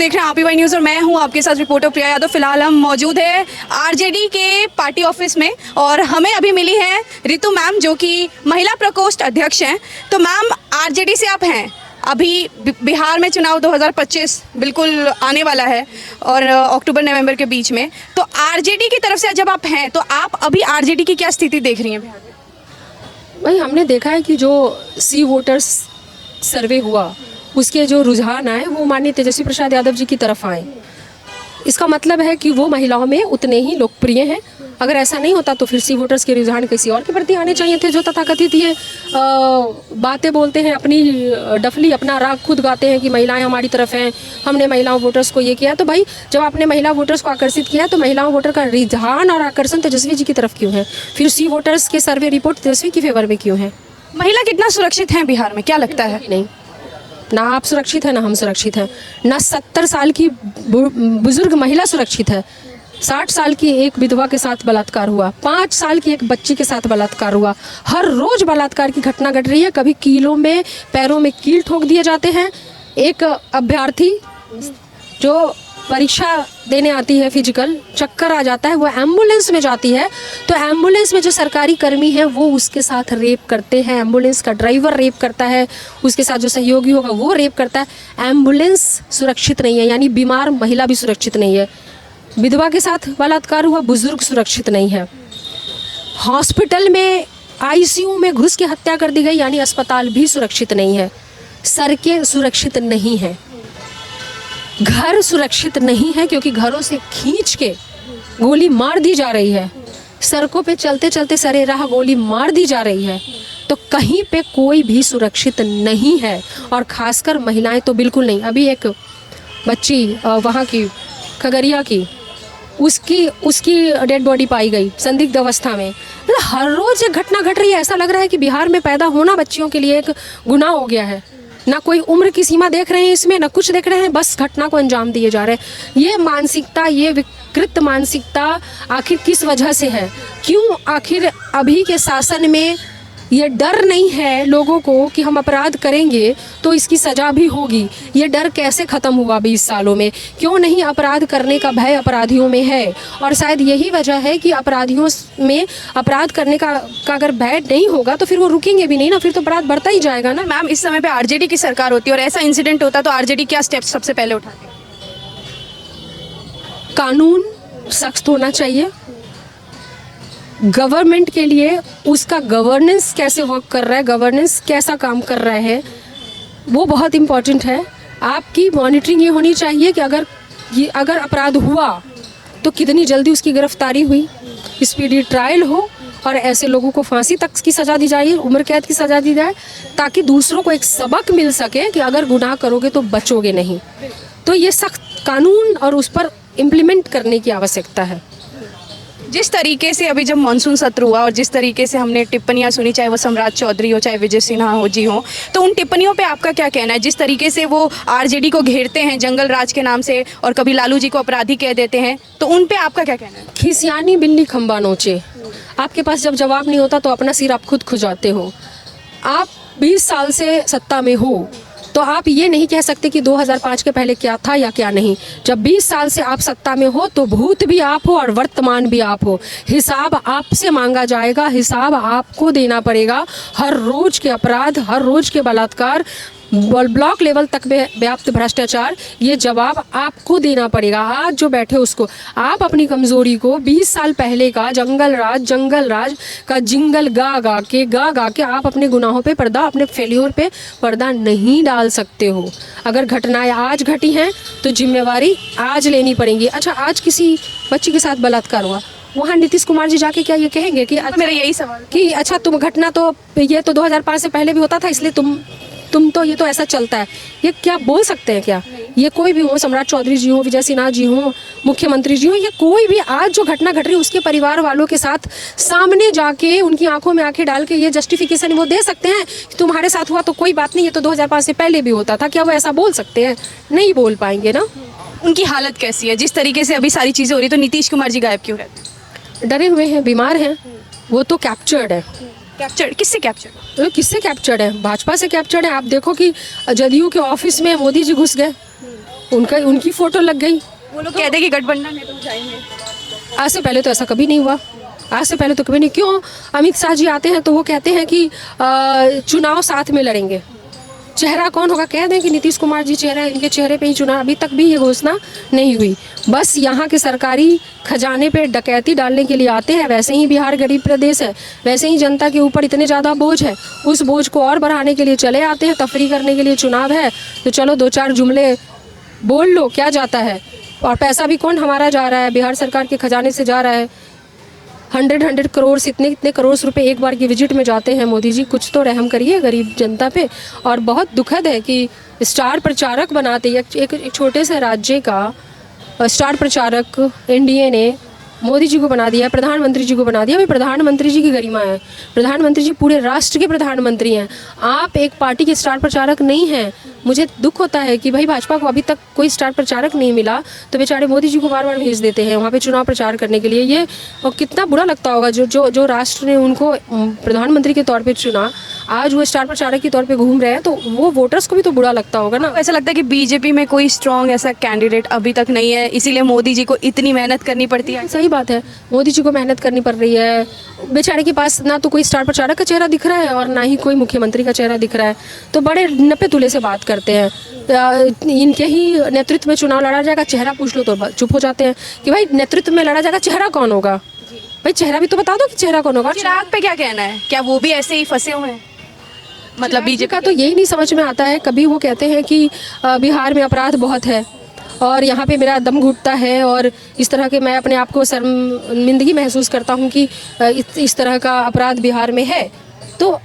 देख रहे हैं आपी वाई न्यूज़ और मैं हूं आपके साथ रिपोर्टर प्रिया यादव। फिलहाल हम मौजूद है आरजेडी के पार्टी ऑफिस में और हमें अभी मिली है रितु मैम जो कि महिला प्रकोष्ठ अध्यक्ष हैं। तो मैम, आरजेडी से आप हैं, अभी बिहार में चुनाव 2025 बिल्कुल आने वाला है और अक्टूबर नवंबर के बीच में, तो आरजेडी की तरफ से जब आप हैं तो आप अभी आरजेडी की क्या स्थिति देख रही हैं बिहार में? भाई, हमने देखा है कि जो सी वोटर्स सर्वे हुआ उसके जो रुझान आए वो माननीय तेजस्वी प्रसाद यादव जी की तरफ आए। इसका मतलब है कि वो महिलाओं में उतने ही लोकप्रिय हैं। अगर ऐसा नहीं होता तो फिर सी वोटर्स के रुझान किसी और के प्रति आने चाहिए थे जो तथाकथित ये बातें बोलते हैं, अपनी डफली अपना राग खुद गाते हैं कि महिलाएं हमारी तरफ हैं, हमने महिलाओं वोटर्स को ये किया। तो भाई, जब आपने महिला वोटर्स को आकर्षित किया तो महिलाओं वोटर का रुझान और आकर्षण तेजस्वी जी की तरफ क्यों है? फिर सी वोटर्स के सर्वे रिपोर्ट तेजस्वी की फेवर में क्यों है? महिला कितना सुरक्षित है बिहार में, क्या लगता है? नहीं, ना आप सुरक्षित हैं ना हम सुरक्षित हैं। ना 70 साल की बुजुर्ग महिला सुरक्षित है। 60 साल की एक विधवा के साथ बलात्कार हुआ, 5 साल की एक बच्ची के साथ बलात्कार हुआ। हर रोज बलात्कार की घटना घट रही है। कभी कीलों में पैरों में कील ठोक दिए जाते हैं। एक अभ्यर्थी जो परीक्षा देने आती है फिजिकल, चक्कर आ जाता है, वो एम्बुलेंस में जाती है तो एम्बुलेंस में जो सरकारी कर्मी है वो उसके साथ रेप करते हैं। एम्बुलेंस का ड्राइवर रेप करता है, उसके साथ जो सहयोगी होगा वो रेप करता है। एम्बुलेंस सुरक्षित नहीं है, यानी बीमार महिला भी सुरक्षित नहीं है। विधवा के साथ बलात्कार हुआ, बुजुर्ग सुरक्षित नहीं है। हॉस्पिटल में आईसीयू में घुस के हत्या कर दी गई, यानी अस्पताल भी सुरक्षित नहीं है। सड़कें सुरक्षित नहीं है, घर सुरक्षित नहीं है क्योंकि घरों से खींच के गोली मार दी जा रही है। सड़कों पे चलते चलते सरेराह गोली मार दी जा रही है। तो कहीं पे कोई भी सुरक्षित नहीं है और खासकर महिलाएं तो बिल्कुल नहीं। अभी एक बच्ची वहाँ की खगड़िया की, उसकी डेड बॉडी पाई गई संदिग्ध अवस्था में। मतलब हर रोज एक घटना घट रही है। ऐसा लग रहा है कि बिहार में पैदा होना बच्चियों के लिए एक गुनाह हो गया है। ना कोई उम्र की सीमा देख रहे हैं इसमें, ना कुछ देख रहे हैं, बस घटना को अंजाम दिए जा रहे हैं। ये मानसिकता, ये विकृत मानसिकता आखिर किस वजह से है? क्यों आखिर अभी के शासन में ये डर नहीं है लोगों को कि हम अपराध करेंगे तो इसकी सज़ा भी होगी? ये डर कैसे ख़त्म हुआ 20 सालों में? क्यों नहीं अपराध करने का भय अपराधियों में है? और शायद यही वजह है कि अपराधियों में अपराध करने का अगर भय नहीं होगा तो फिर वो रुकेंगे भी नहीं ना, फिर तो अपराध बढ़ता ही जाएगा ना। मैम, इस समय पे आरजेडी की सरकार होती है और ऐसा इंसिडेंट होता तो आरजेडी क्या स्टेप्स सबसे पहले उठाती? कानून सख्त होना चाहिए। गवर्नमेंट के लिए उसका गवर्नेंस कैसे वर्क कर रहा है, गवर्नेंस कैसा काम कर रहा है, वो बहुत इम्पॉर्टेंट है। आपकी मॉनिटरिंग ये होनी चाहिए कि अगर अपराध हुआ तो कितनी जल्दी उसकी गिरफ्तारी हुई, स्पीडी ट्रायल हो और ऐसे लोगों को फांसी तक की सज़ा दी जाए, उम्र कैद की सज़ा दी जाए, ताकि दूसरों को एक सबक मिल सके कि अगर गुनाह करोगे तो बचोगे नहीं। तो ये सख्त कानून और उस पर इम्प्लीमेंट करने की आवश्यकता है। जिस तरीके से अभी जब मानसून सत्र हुआ और जिस तरीके से हमने टिप्पणियां सुनी, चाहे वो सम्राट चौधरी हो चाहे विजय सिन्हा हो जी हो, तो उन टिप्पणियों पे आपका क्या कहना है? जिस तरीके से वो आरजेडी को घेरते हैं जंगल राज के नाम से और कभी लालू जी को अपराधी कह देते हैं, तो उन पे आपका क्या कहना है? खिसियानी बिल्ली खंबा नोचे। आपके पास जब जवाब नहीं होता तो अपना सिर आप खुद खुजाते हो। आप 20 साल से सत्ता में हो तो आप ये नहीं कह सकते कि 2005 के पहले क्या था या क्या नहीं। जब 20 साल से आप सत्ता में हो तो भूत भी आप हो और वर्तमान भी आप हो। हिसाब आपसे मांगा जाएगा, हिसाब आपको देना पड़ेगा। हर रोज के अपराध, हर रोज के बलात्कार, ब्लॉक लेवल तक में व्याप्त भ्रष्टाचार, ये जवाब आपको देना पड़ेगा। आज जो बैठे उसको, आप अपनी कमज़ोरी को 20 साल पहले का जंगल राज का जिंगल गा के आप अपने गुनाहों पे पर्दा, अपने फेल्योर पे पर्दा नहीं डाल सकते हो। अगर घटनाएं आज घटी हैं तो जिम्मेवारी आज लेनी पड़ेगी। अच्छा, आज किसी बच्ची के साथ बलात्कार हुआ, वहाँ नीतीश कुमार जी जाके क्या ये कहेंगे कि अच्छा, मेरा यही सवाल कि अच्छा तुम घटना तो ये तो 2005 से पहले भी होता था इसलिए तुम तो ये तो ऐसा चलता है, ये क्या बोल सकते हैं क्या? ये कोई भी हो, सम्राट चौधरी जी हो, विजय सिन्हा जी हो, मुख्यमंत्री जी हो, ये कोई भी आज जो घटना घट रही है उसके परिवार वालों के साथ सामने जाके उनकी आंखों में आंखें डाल के ये जस्टिफिकेशन वो दे सकते हैं कि तुम्हारे साथ हुआ तो कोई बात नहीं, ये तो 2005 से पहले भी होता था। क्या वो ऐसा बोल सकते हैं? नहीं बोल पाएंगे ना। उनकी हालत कैसी है? जिस तरीके से अभी सारी चीज़ें हो रही, तो नीतीश कुमार जी गायब क्यों रहते? डरे हुए हैं, बीमार हैं। वो तो कैप्चर्ड है। कैप्चर्ड किससे? कैप्चर्ड तो किससे कैप्चर्ड है? भाजपा से कैप्चर्ड है। आप देखो कि जदयू के ऑफिस में मोदी जी घुस गए, उनकी फ़ोटो लग गई। वो लोग कहते हैं कि गठबंधन है तो जाएंगे। आज से पहले तो ऐसा कभी नहीं हुआ, आज से पहले तो कभी नहीं। क्यों अमित शाह जी आते हैं तो वो कहते हैं कि चुनाव साथ में लड़ेंगे। चेहरा कौन होगा, कह दें कि नीतीश कुमार जी चेहरा, इनके चेहरे पे ही चुनाव। अभी तक भी ये घोषणा नहीं हुई, बस यहाँ के सरकारी खजाने पे डकैती डालने के लिए आते हैं। वैसे ही बिहार गरीब प्रदेश है, वैसे ही जनता के ऊपर इतने ज़्यादा बोझ है, उस बोझ को और बढ़ाने के लिए चले आते हैं। तफरी करने के लिए चुनाव है तो चलो 2-4 जुमले बोल लो, क्या जाता है। और पैसा भी कौन हमारा जा रहा है, बिहार सरकार के खजाने से जा रहा है। 100 करोड़ से इतने करोड़ रुपए एक बार की विजिट में जाते हैं। मोदी जी कुछ तो रहम करिए गरीब जनता पे। और बहुत दुखद है कि स्टार प्रचारक बनाते एक छोटे से राज्य का स्टार प्रचारक एनडीए ने मोदी जी को बना दिया, प्रधानमंत्री जी को बना दिया। भाई प्रधानमंत्री जी की गरिमा है, प्रधानमंत्री जी पूरे राष्ट्र के प्रधानमंत्री हैं। आप एक पार्टी के स्टार प्रचारक नहीं हैं। मुझे दुख होता है कि भाई भाजपा को अभी तक कोई स्टार प्रचारक नहीं मिला तो बेचारे मोदी जी को बार बार भेज देते हैं वहाँ पे चुनाव प्रचार करने के लिए। ये और कितना बुरा लगता होगा जो राष्ट्र ने उनको प्रधानमंत्री के तौर पे चुना, आज वो स्टार प्रचारक के तौर पे घूम रहे हैं, तो वो वोटर्स को भी तो बुरा लगता होगा ना। ऐसा लगता है कि बीजेपी में कोई स्ट्रॉन्ग ऐसा कैंडिडेट अभी तक नहीं है, इसीलिए मोदी जी को इतनी मेहनत करनी पड़ती है। सही बात है, मोदी जी को मेहनत करनी पड़ रही है। बेचारे के पास ना तो कोई स्टार प्रचारक का चेहरा दिख रहा है और ना ही कोई मुख्यमंत्री का चेहरा दिख रहा है, तो बड़े नपे तुले से बात करते हैं। इनके ही नेतृत्व में चुनाव लड़ा जाएगा, चेहरा पूछ लो तो चुप हो जाते हैं कि भाई नेतृत्व में लड़ा जाएगा, चेहरा कौन होगा। भाई चेहरा भी तो बता दो कि चेहरा कौन होगा। चिराग पे क्या कहना है, क्या वो भी ऐसे ही फंसे हुए हैं? मतलब बीजेपी का तो यही नहीं समझ में आता है। कभी वो कहते हैं कि बिहार में अपराध बहुत है और यहाँ पे मेरा दम घुटता है और इस तरह के मैं अपने आप को शर्मिंदगी महसूस करता हूँ कि इस तरह का अपराध बिहार में है। तो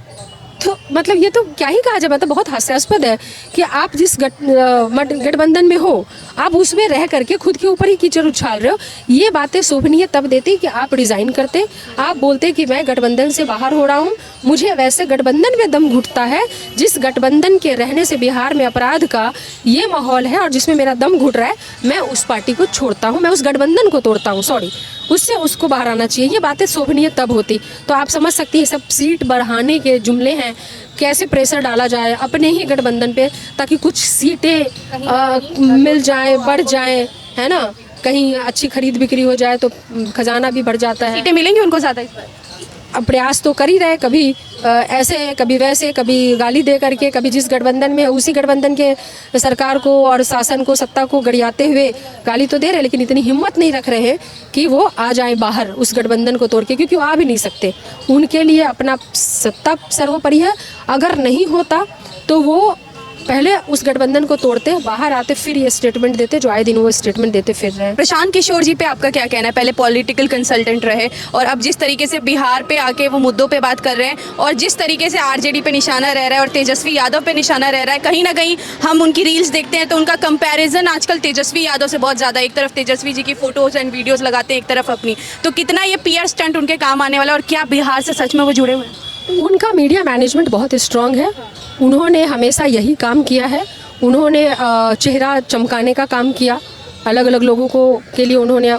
मतलब ये तो क्या ही कहा जाए, मतलब बहुत हास्यास्पद है कि आप जिस गठबंधन में हो आप उसमें रह करके खुद के ऊपर ही कीचड़ उछाल रहे हो। ये बातें शोभनीय तब देती कि आप रिज़ाइन करते, आप बोलते कि मैं गठबंधन से बाहर हो रहा हूँ। मुझे वैसे गठबंधन में दम घुटता है जिस गठबंधन के रहने से बिहार में अपराध का ये माहौल है और जिसमें मेरा दम घुट रहा है, मैं उस पार्टी को छोड़ता हूँ, मैं उस गठबंधन को तोड़ता हूँ, सॉरी उससे उसको बाहर आना चाहिए। ये बातें शोभनीय तब होती। तो आप समझ सकती हैं सब सीट बढ़ाने के जुमले हैं, कैसे प्रेशर डाला जाए अपने ही गठबंधन पे ताकि कुछ सीटें मिल जाए, बढ़ जाए, है ना, कहीं अच्छी खरीद बिक्री हो जाए तो खजाना भी बढ़ जाता है। सीटें मिलेंगी उनको ज़्यादा इस बार? अब प्रयास तो कर ही रहे, कभी ऐसे कभी वैसे, कभी गाली दे करके, कभी जिस गठबंधन में उसी गठबंधन के सरकार को और शासन को, सत्ता को गरियाते हुए गाली तो दे रहे, लेकिन इतनी हिम्मत नहीं रख रहे हैं कि वो आ जाए बाहर उस गठबंधन को तोड़ के, क्योंकि वो आ भी नहीं सकते। उनके लिए अपना सत्ता सर्वोपरि है। अगर नहीं होता तो वो पहले उस गठबंधन को तोड़ते, बाहर आते, फिर ये स्टेटमेंट देते जो आए दिन वो स्टेटमेंट देते फिर रहे हैं। प्रशांत किशोर जी पे आपका क्या कहना है? पहले पॉलिटिकल कंसल्टेंट रहे और अब जिस तरीके से बिहार पे आके वो मुद्दों पे बात कर रहे हैं और जिस तरीके से आरजेडी पे निशाना रह रहा है और तेजस्वी यादव पे निशाना रह रहा है, कहीं ना कहीं हम उनकी रील्स देखते हैं तो उनका कंपैरिजन आजकल तेजस्वी यादव से बहुत ज़्यादा, एक तरफ तेजस्वी जी की फोटोज एंड वीडियोज़ लगाते हैं, एक तरफ अपनी, तो कितना ये पीआर स्टंट उनके काम आने वाला और क्या बिहार से सच में वो जुड़े हुए हैं? उनका मीडिया मैनेजमेंट बहुत स्ट्रांग है। उन्होंने हमेशा यही काम किया है। उन्होंने चेहरा चमकाने का काम किया, अलग अलग लोगों को के लिए उन्होंने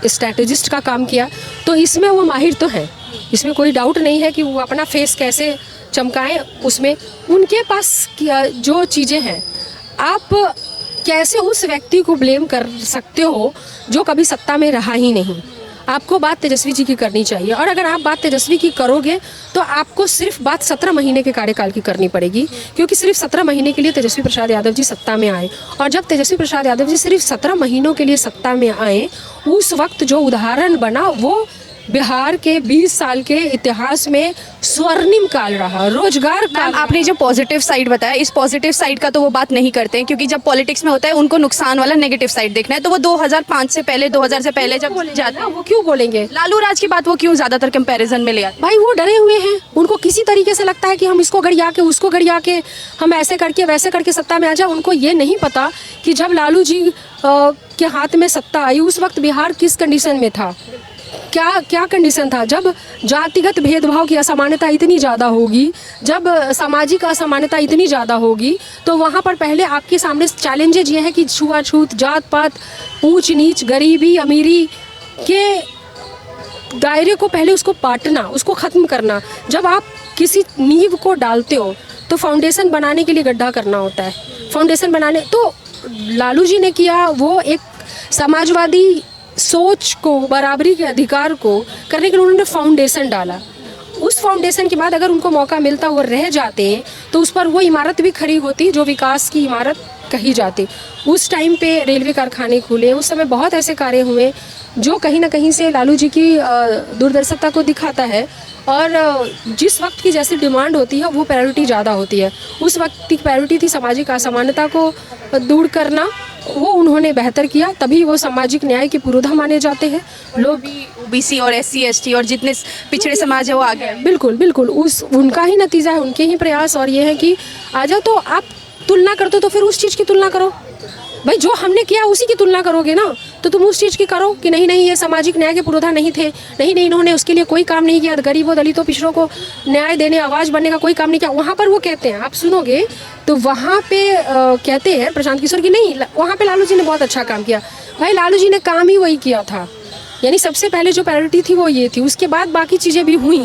स्ट्रैटेजिस्ट का काम किया, तो इसमें वो माहिर तो हैं, इसमें कोई डाउट नहीं है कि वो अपना फेस कैसे चमकाएं। उसमें उनके पास जो चीज़ें हैं, आप कैसे उस व्यक्ति को ब्लेम कर सकते हो जो कभी सत्ता में रहा ही नहीं। आपको बात तेजस्वी जी की करनी चाहिए और अगर आप बात तेजस्वी की करोगे तो आपको सिर्फ बात 17 महीने के कार्यकाल की करनी पड़ेगी, क्योंकि सिर्फ 17 महीने के लिए तेजस्वी प्रसाद यादव जी सत्ता में आए और जब तेजस्वी प्रसाद यादव जी सिर्फ 17 महीनों के लिए सत्ता में आए, उस वक्त जो उदाहरण बना वो बिहार के 20 साल के इतिहास में स्वर्णिम काल रहा, रोजगार का। आपने जो पॉजिटिव साइड बताया, इस पॉजिटिव साइड का तो वो बात नहीं करते हैं, क्योंकि जब पॉलिटिक्स में होता है उनको नुकसान वाला नेगेटिव साइड देखना है, तो वो 2005 से पहले, 2000 से पहले जब जाता है वो क्यों बोलेंगे? लालू राज की बात वो क्यों ज्यादातर कंपैरिजन में ले आते? भाई वो डरे हुए हैं, उनको किसी तरीके से लगता है कि हम इसको गड़िया के उसको गड़िया के हम ऐसे करके वैसे करके सत्ता में आ जाए। उनको ये नहीं पता कि जब लालू जी के हाथ में सत्ता आई उस वक्त बिहार किस कंडीशन में था, क्या कंडीशन था। जब जातिगत भेदभाव की असमानता इतनी ज़्यादा होगी, जब सामाजिक असमानता इतनी ज़्यादा होगी, तो वहाँ पर पहले आपके सामने चैलेंजेज ये है कि छुआछूत, जात पात, ऊंच नीच, गरीबी अमीरी के दायरे को पहले उसको पाटना, उसको ख़त्म करना। जब आप किसी नींव को डालते हो तो फाउंडेशन बनाने के लिए गड्ढा करना होता है। फाउंडेशन बनाने तो लालू जी ने किया वो एक समाजवादी सोच को, बराबरी के अधिकार को करने के लिए उन्होंने फाउंडेशन डाला। उस फाउंडेशन के बाद अगर उनको मौका मिलता वो रह जाते तो उस पर वो इमारत भी खड़ी होती जो विकास की इमारत कही जाती। उस टाइम पे रेलवे कारखाने खुले, उस समय बहुत ऐसे कार्य हुए जो कहीं ना कहीं से लालू जी की दूरदर्शिता को दिखाता है। और जिस वक्त की जैसी डिमांड होती है वो प्रायोरिटी ज़्यादा होती है। उस वक्त की प्रायोरिटी थी सामाजिक असमानता को दूर करना, वो उन्होंने बेहतर किया, तभी वो सामाजिक न्याय के पुरोधा माने जाते हैं। लोग भी ओबीसी और एससी एसटी और जितने पिछड़े समाज है वो आगे हैं। बिल्कुल बिल्कुल उनका ही नतीजा है, उनके ही प्रयास। और ये है कि आ जाओ तो आप तुलना करते हो तो फिर उस चीज़ की तुलना करो भाई, जो हमने किया उसी की तुलना करोगे ना, तो तुम उस चीज़ की करो कि नहीं नहीं ये सामाजिक न्याय के पुरोधा नहीं थे, नहीं नहीं इन्होंने उसके लिए कोई काम नहीं किया, गरीबों दलितों पिछड़ों को न्याय देने आवाज़ बनने का कोई काम नहीं किया। वहाँ पर वो कहते हैं, आप सुनोगे तो वहाँ पे कहते हैं प्रशांत किशोर की नहीं, वहाँ पे लालू जी ने बहुत अच्छा काम किया। भाई लालू जी ने काम ही वही किया था, यानी सबसे पहले जो प्रायोरिटी थी वो ये थी, उसके बाद बाकी चीज़ें भी हुई,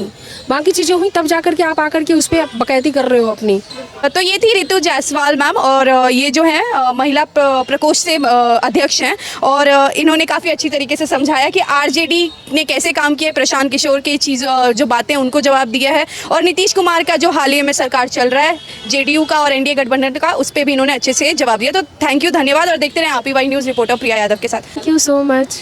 बाकी चीज़ें हुई तब जाकर के आप आकर के उस पर बकैती कर रहे हो अपनी। तो ये थी रितु जायसवाल मैम, और ये जो है महिला प्रकोष्ठ से अध्यक्ष हैं, और इन्होंने काफ़ी अच्छी तरीके से समझाया कि आरजेडी ने कैसे काम किया, प्रशांत किशोर की चीज़ जो बातें उनको जवाब दिया है, और नीतीश कुमार का जो हाल ही में सरकार चल रहा है जेडीयू का और एनडीए गठबंधन का, उस पर भी इन्होंने अच्छे से जवाब दिया। तो थैंक यू, धन्यवाद, और देखते रहे APY न्यूज़ रिपोर्टर प्रिया यादव के साथ। Thank you so much.